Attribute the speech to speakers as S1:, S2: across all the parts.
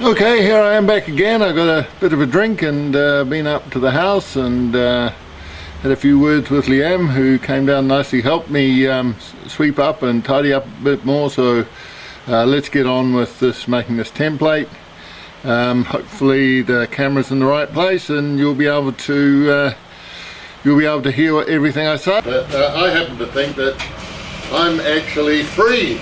S1: Okay, here I am back again. I got a bit of a drink and been up to the house and had a few words with Liam, who came down nicely, helped me sweep up and tidy up a bit more. So let's get on with this, making this template. Hopefully the camera's in the right place and you'll be able to hear everything I say. But I happen to think that I'm actually free.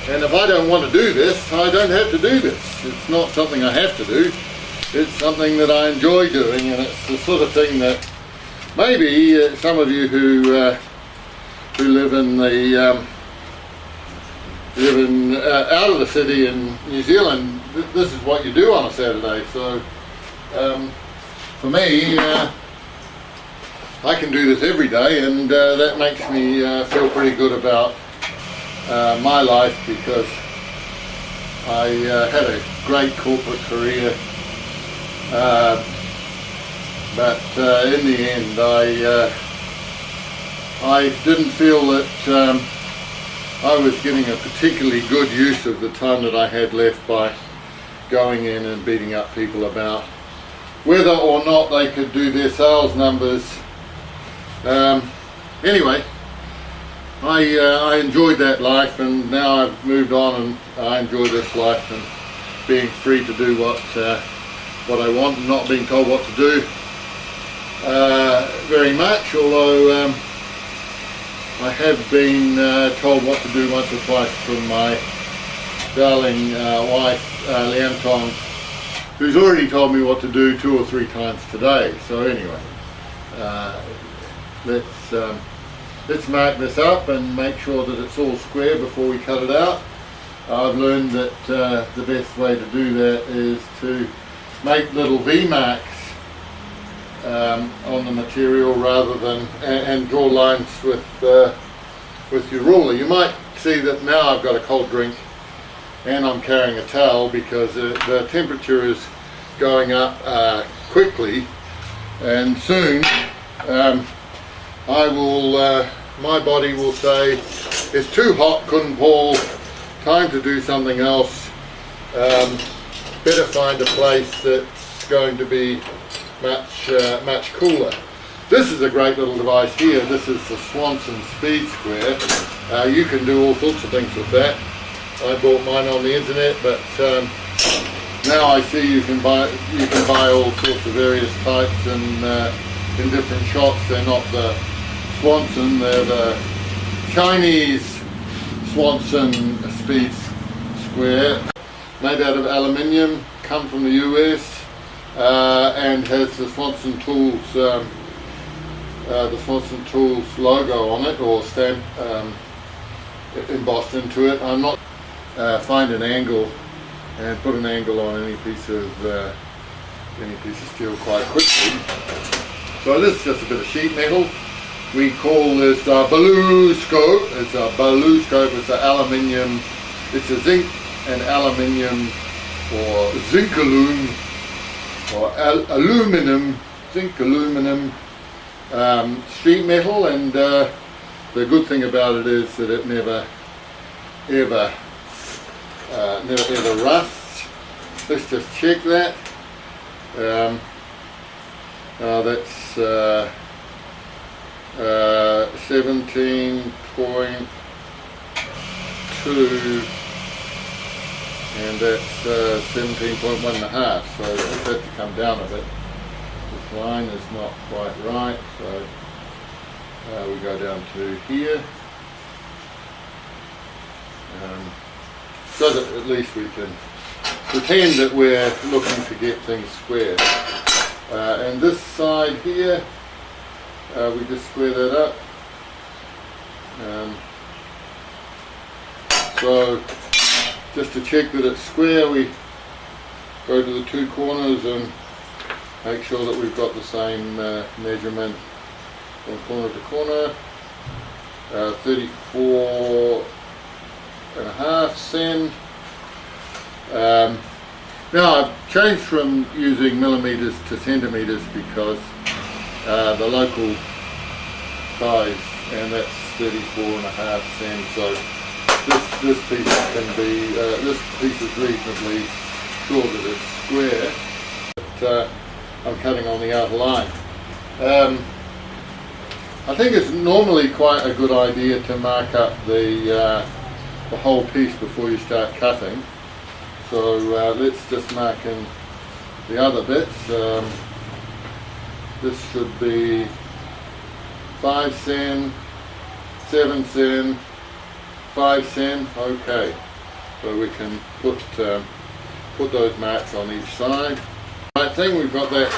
S1: And if I don't want to do this, I don't have to do this. It's not something I have to do. It's something that I enjoy doing, and it's the sort of thing that maybe some of you who live out of the city in New Zealand, this is what you do on a Saturday. So for me, I can do this every day, and that makes me feel pretty good about my life, because I had a great corporate career, but in the end I didn't feel that I was getting a particularly good use of the time that I had left by going in and beating up people about whether or not they could do their sales numbers. Anyway, I enjoyed that life, and now I've moved on and I enjoy this life and being free to do what I want and not being told what to do very much, although I have been told what to do once or twice from my darling wife, Liam Tong, who's already told me what to do 2 or 3 times today. So anyway, let's mark this up and make sure that it's all square before we cut it out. I've learned that the best way to do that is to make little V marks on the material rather than and draw lines with your ruler. You might see that now I've got a cold drink and I'm carrying a towel because the temperature is going up quickly, and soon my body will say it's too hot, couldn't Paul, time to do something else, better find a place that's going to be much cooler. This is a great little device here. This is the Swanson Speed Square. You can do all sorts of things with that. I bought mine on the internet, but now I see you can buy all sorts of various types and in different shops. They're not the Swanson, they're the Chinese Swanson Speed Square, made out of aluminium, come from the US, and has the Swanson Tools logo on it, or stamp embossed into it. I'm not find an angle and put an angle on any piece of steel quite quickly. So this is just a bit of sheet metal. We call this balloon scope. It's a balloon scope. It's an aluminium. It's a zinc and aluminium, or zinc aluminum, or aluminum, zinc aluminum sheet metal. And the good thing about it is that it never ever rusts. Let's just check that. That's 17.2, and that's 17.1 and a half, so it has to come down a bit. This line is not quite right, so we go down to here, so that at least we can pretend that we're looking to get things square. And this side here, we just square that up. So just to check that it's square, we go to the 2 corners and make sure that we've got the same measurement from corner to corner. 34.5 cent. Now I've changed from using millimeters to centimeters because the local size, and that's 34.5 cents. So this piece can be this piece is reasonably sure that it's square, but I'm cutting on the outer line. I think it's normally quite a good idea to mark up the whole piece before you start cutting. So let's just mark in the other bits. This should be 5 cent, 7 cent, 5 cent. Okay, so we can put those marks on each side. I think we've got that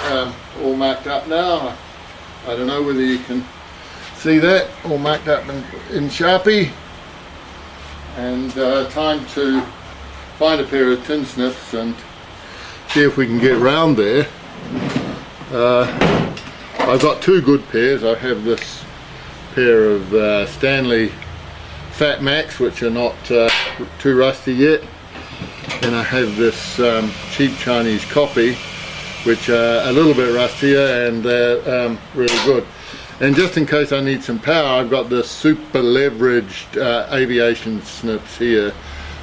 S1: all marked up now. I don't know whether you can see that all marked up in Sharpie. And time to find a pair of tin snips and see if we can get round there. I've got two good pairs. I have this pair of Stanley Fat Max, which are not too rusty yet, and I have this cheap Chinese copy, which are a little bit rustier and they're really good. And just in case I need some power, I've got the super leveraged aviation snips here,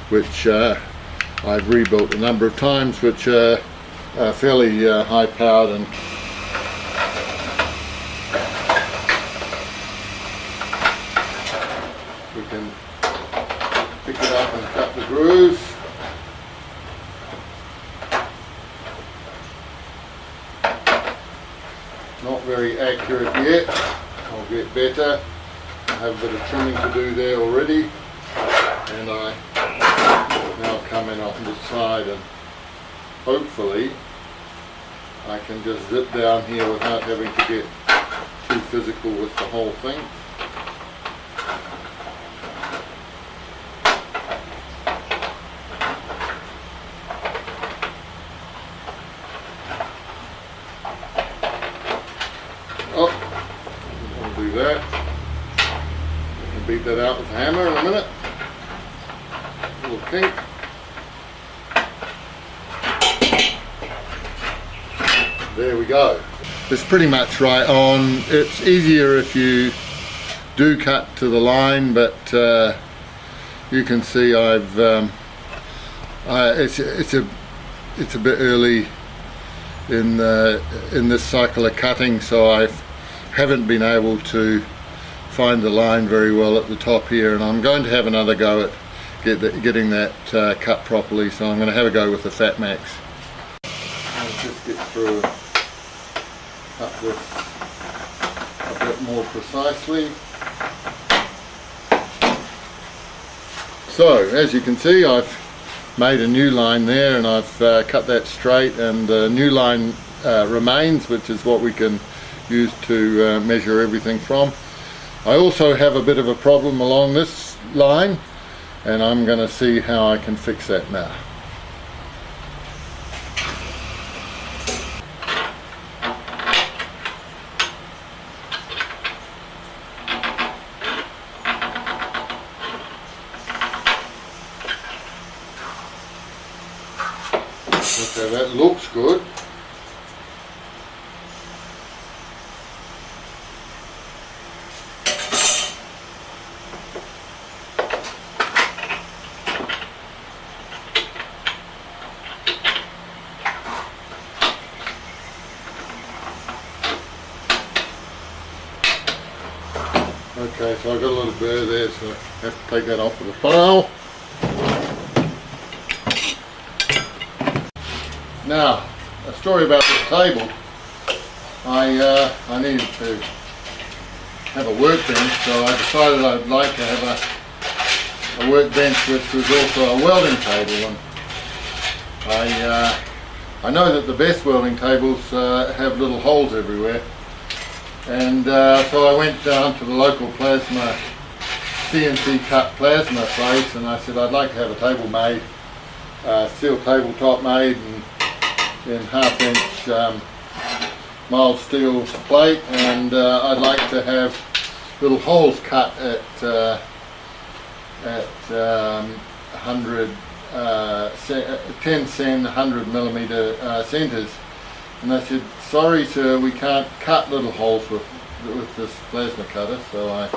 S1: which I've rebuilt a number of times, which are fairly high powered. And we can pick it up and cut the grooves. Not very accurate yet. I'll get better. I have a bit of trimming to do there already, and I now come in off the side, and hopefully I can just zip down here without having to get too physical with the whole thing. That. I can beat that out with a hammer in a minute. A little kink. There we go. It's pretty much right on. It's easier if you do cut to the line, but you can see I've it's a bit early in this cycle of cutting, so I haven't been able to find the line very well at the top here, and I'm going to have another go at getting that cut properly, so I'm going to have a go with the Fat Max. I'll just get through and cut this a bit more precisely. So as you can see, I've made a new line there, and I've cut that straight, and the new line remains, which is what we can use to measure everything from. I also have a bit of a problem along this line, and I'm going to see how I can fix that now. Okay, that looks good. Okay, so I've got a little burr there, so I have to take that off with a file. Now, a story about this table. I needed to have a workbench, so I decided I'd like to have a workbench which was also a welding table. And I know that the best welding tables have little holes everywhere. And so I went down to the local plasma, CNC cut plasma place, and I said I'd like to have a table made, steel tabletop made in 1/2 inch mild steel plate, and I'd like to have little holes cut at 100, 10 cent, 100 millimeter centers. And I said, sorry sir, we can't cut little holes with this plasma cutter. So I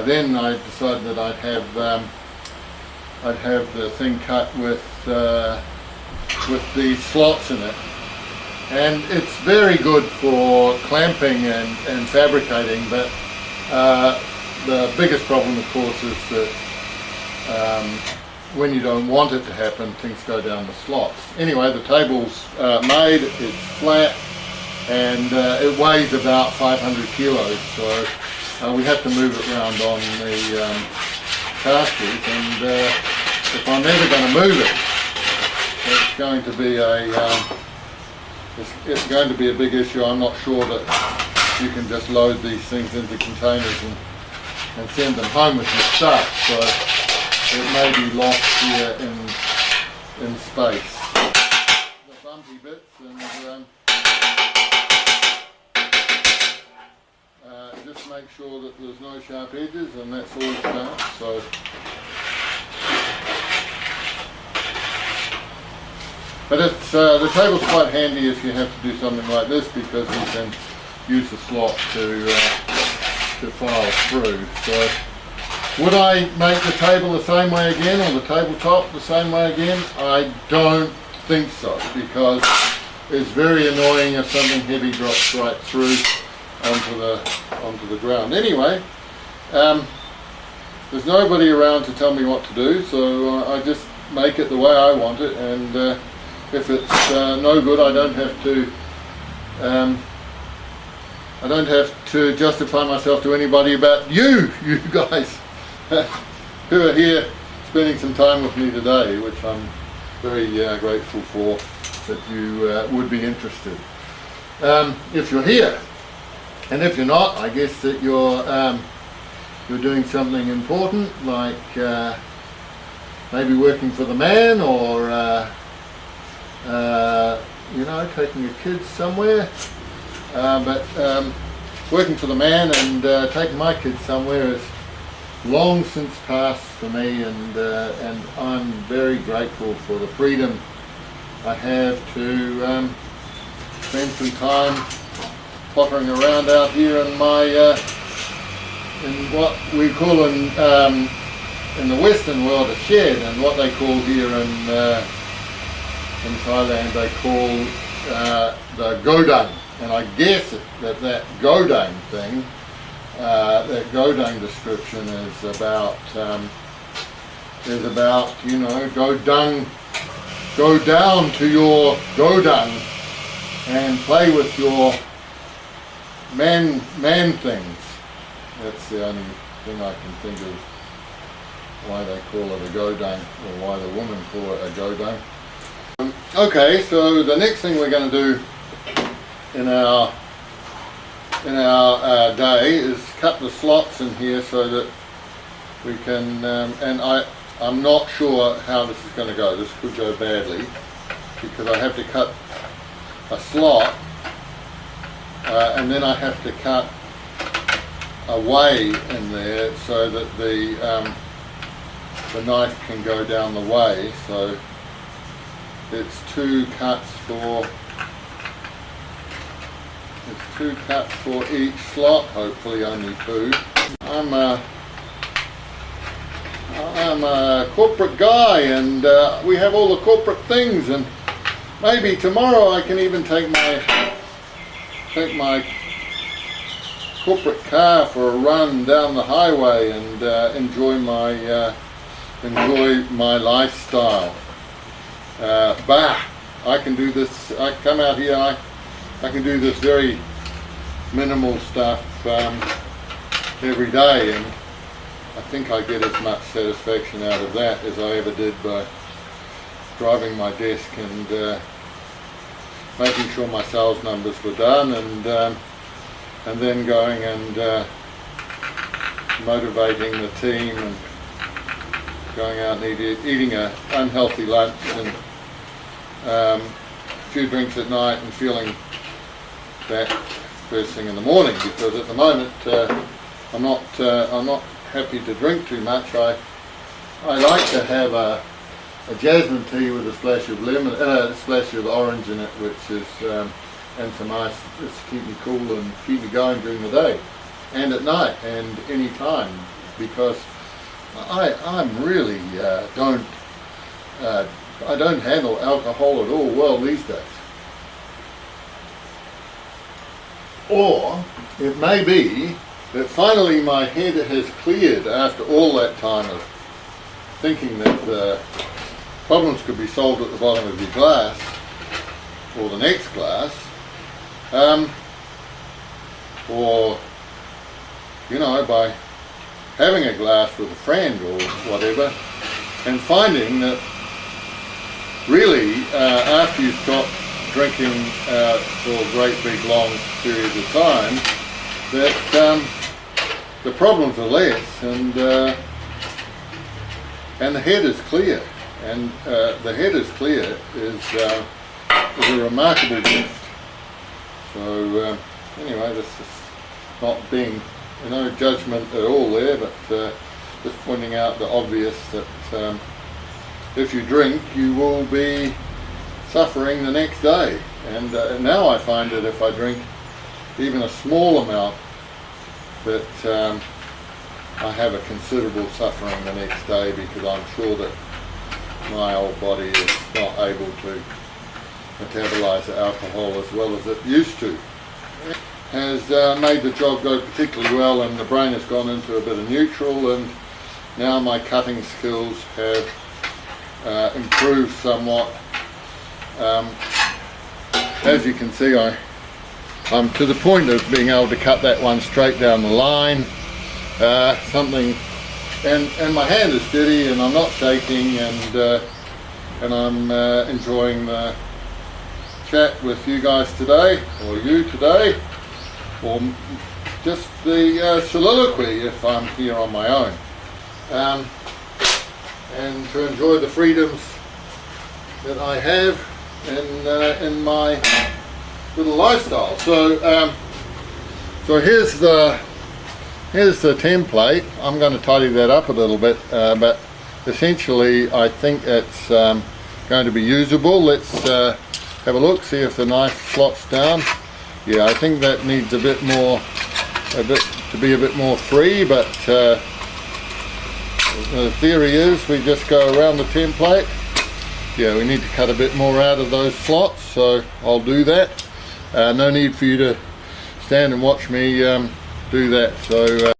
S1: decided that I'd have the thing cut with with these slots in it, and it's very good for clamping and fabricating, but the biggest problem of course is that when you don't want it to happen, things go down the slots. Anyway, the table's made, it's flat, and it weighs about 500 kilos, so we have to move it around on the casters, and if I'm ever going to move it, it's going to be a big issue. I'm not sure that you can just load these things into containers and send them home with your stuff, so it may be lost here in space. The bumpy bits, and just make sure that there's no sharp edges, and that's all sharp. So but it's the table's quite handy if you have to do something like this, because you can use the slot to file through. So would I make the table the same way again, or the tabletop the same way again? I don't think so, because it's very annoying if something heavy drops right through onto the ground. Anyway, there's nobody around to tell me what to do, so I just make it the way I want it, and if it's no good, I don't have to justify myself to anybody about you guys who are here spending some time with me today, which I'm very grateful for that you would be interested. If you're here, and if you're not, I guess that you're doing something important, like maybe working for the man, or you know, taking your kids somewhere. But working for the man and taking my kids somewhere is long since passed for me, and I'm very grateful for the freedom I have to spend some time pottering around out here in my in what we call in the Western world a shed, and what they call here in Thailand they call the godang. And I guess that godang thing, that godang description is about you know, go down to your godang and play with your man things. That's the only thing I can think of why they call it a godang, or why the women call it a godang. Okay, so the next thing we're going to do in our day is cut the slots in here so that we can, and I'm not sure how this is going to go. This could go badly, because I have to cut a slot and then I have to cut a way in there so that the knife can go down the way. So it's two cuts for each slot, hopefully only two. I'm a corporate guy, and we have all the corporate things, and maybe tomorrow I can even take my corporate car for a run down the highway and enjoy my lifestyle. I can do this. I come out here, I can do this very minimal stuff every day, and I think I get as much satisfaction out of that as I ever did by driving my desk and making sure my sales numbers were done, and then going and motivating the team, and going out and eating an unhealthy lunch, and a few drinks at night, and feeling that first thing in the morning, because at the moment I'm not happy to drink too much. I like to have a jasmine tea with a splash of lemon, a splash of orange in it, which is and some ice, just to keep me cool and keep me going during the day and at night and any time, because I'm really don't I don't handle alcohol at all well these days. Or it may be that finally my head has cleared after all that time of thinking that problems could be solved at the bottom of your glass or the next glass, or you know, by having a glass with a friend or whatever, and finding that really after you stop drinking for great big long periods of time, that the problems are less, and the head is clear. And the head is clear is a remarkable gift. So anyway, this is not being no judgment at all there, but just pointing out the obvious that if you drink, you will be suffering the next day. And now I find that if I drink even a small amount, that I have a considerable suffering the next day, because I'm sure that my old body is not able to metabolize the alcohol as well as it used to. Has made the job go particularly well, and the brain has gone into a bit of neutral, and now my cutting skills have improved somewhat. As you can see, I'm to the point of being able to cut that one straight down the line. And my hand is steady, and I'm not shaking, and I'm enjoying the chat with you guys today, or you today, or just the soliloquy if I'm here on my own, and to enjoy the freedoms that I have in my little lifestyle. So here's the template. I'm going to tidy that up a little bit, but essentially I think it's going to be usable. Let's have a look, see if the knife slots down. Yeah, I think that needs to be a bit more free, but the theory is we just go around the template. Yeah, we need to cut a bit more out of those slots, so I'll do that. No need for you to stand and watch me do that. So